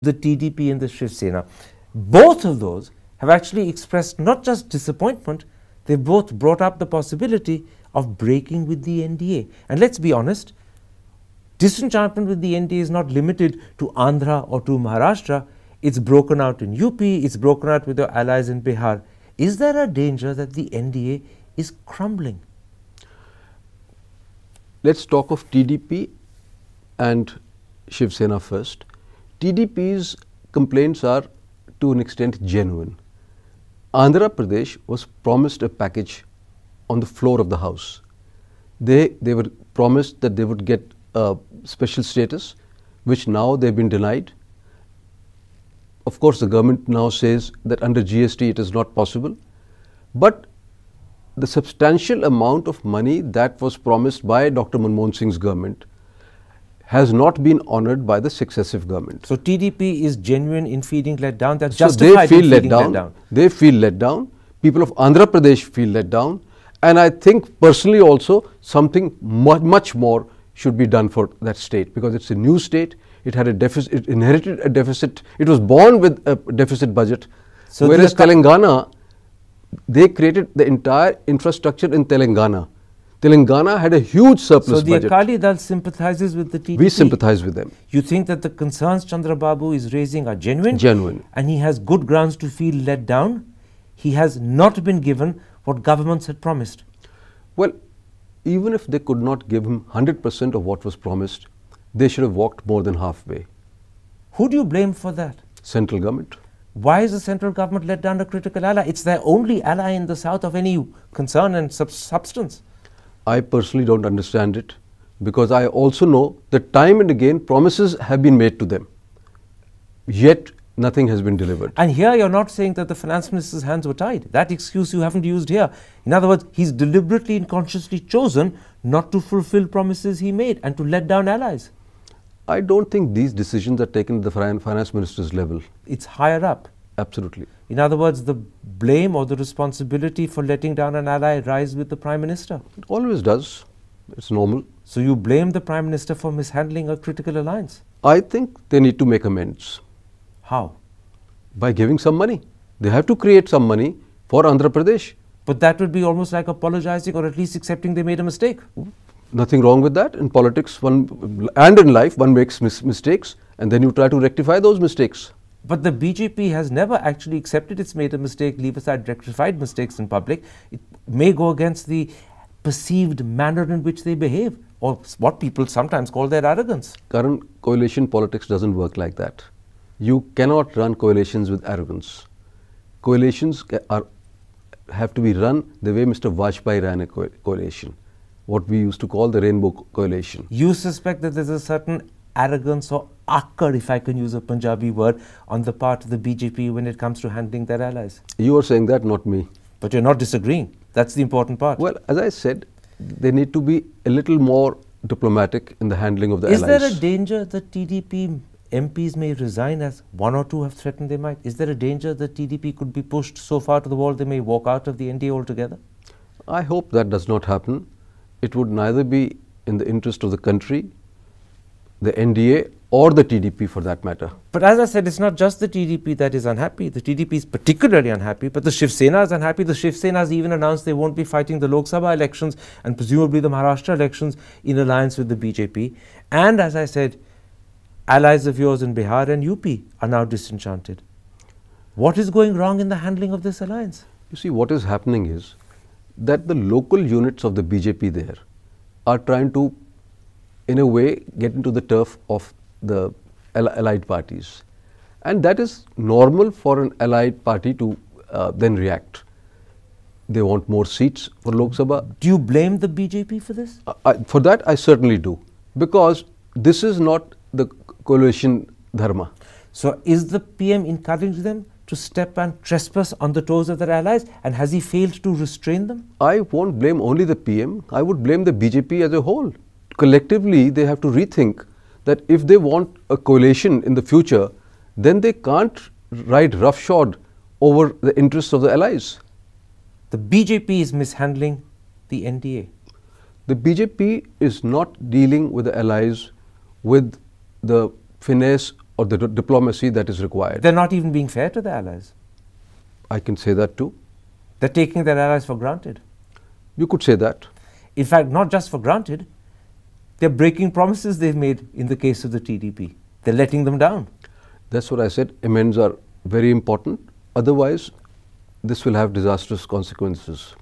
the TDP and the Shiv Sena. Both of those have actually expressed not just disappointment, they've both brought up the possibility of breaking with the NDA. And let's be honest, disenchantment with the NDA is not limited to Andhra or to Maharashtra. It's broken out in UP, it's broken out with your allies in Bihar. Is there a danger that the NDA is crumbling? Let's talk of TDP and Shiv Sena first. TDP's complaints are to an extent genuine. Andhra Pradesh was promised a package on the floor of the house. They were promised that they would get a special status, which now they've been denied. Of course, the government now says that under GST it is not possible, but the substantial amount of money that was promised by Dr. Manmohan Singh's government has not been honoured by the successive governments. So TDP is genuine in feeling let down. That's so justified they feel in let feeling down. let down. They feel let down. People of Andhra Pradesh feel let down, and I think personally also something much more should be done for that state, because it's a new state. It had a deficit. It inherited a deficit. It was born with a deficit budget. So whereas Telangana, they created the entire infrastructure in Telangana. Telangana had a huge surplus budget. So the Akali Dal sympathizes with the TDP? We sympathize with them. You think that the concerns Chandrababu is raising are genuine? Genuine. And he has good grounds to feel let down? He has not been given what governments had promised. Well, even if they could not give him 100% of what was promised, they should have walked more than halfway. Who do you blame for that? Central government. Why is the central government let down a critical ally? It's their only ally in the south of any concern and substance. I personally don't understand it, because I also know that time and again promises have been made to them, yet nothing has been delivered. And here you're not saying that the finance minister's hands were tied. That excuse you haven't used here. In other words, he's deliberately and consciously chosen not to fulfill promises he made and to let down allies. I don't think these decisions are taken at the finance minister's level. It's higher up. Absolutely. In other words, the blame or the responsibility for letting down an ally lies with the Prime Minister. It always does. It's normal. So you blame the Prime Minister for mishandling a critical alliance? I think they need to make amends. How? By giving some money. They have to create some money for Andhra Pradesh. But that would be almost like apologizing, or at least accepting they made a mistake. Nothing wrong with that. In politics and in life, one makes mistakes, and then you try to rectify those mistakes. But the BJP has never actually accepted it's made a mistake, leave aside rectified mistakes in public. It may go against the perceived manner in which they behave, or what people sometimes call their arrogance. Karan, coalition politics doesn't work like that. You cannot run coalitions with arrogance. Coalitions have to be run the way Mr. Vajpayee ran a coalition, what we used to call the Rainbow Coalition. You suspect that there's a certain arrogance or akkad, if I can use a Punjabi word, on the part of the BJP when it comes to handling their allies? You are saying that, not me. But you're not disagreeing. That's the important part. Well, as I said, they need to be a little more diplomatic in the handling of the allies. Is there a danger that TDP MPs may resign, as one or two have threatened they might? Is there a danger that TDP could be pushed so far to the wall they may walk out of the NDA altogether? I hope that does not happen. It would neither be in the interest of the country, the NDA, or the TDP for that matter. But as I said, it's not just the TDP that is unhappy. The TDP is particularly unhappy, but the Shiv Sena is unhappy. The Shiv Sena has even announced they won't be fighting the Lok Sabha elections and presumably the Maharashtra elections in alliance with the BJP. And as I said, allies of yours in Bihar and UP are now disenchanted. What is going wrong in the handling of this alliance? You see, what is happening is that the local units of the BJP there are trying to, in a way, get into the turf of the allied parties. And that is normal for an allied party to then react. They want more seats for Lok Sabha. Do you blame the BJP for this? For that, I certainly do. Because this is not the coalition dharma. So is the PM encouraging them to step and trespass on the toes of their allies, and has he failed to restrain them? I won't blame only the PM. I would blame the BJP as a whole. Collectively, they have to rethink that if they want a coalition in the future, then they can't ride roughshod over the interests of the allies. The BJP is mishandling the NDA. The BJP is not dealing with the allies with the finesse or the diplomacy that is required. They're not even being fair to the allies. I can say that too. They're taking their allies for granted. You could say that. In fact, not just for granted, they're breaking promises they've made in the case of the TDP. They're letting them down. That's what I said. Amends are very important. Otherwise, this will have disastrous consequences.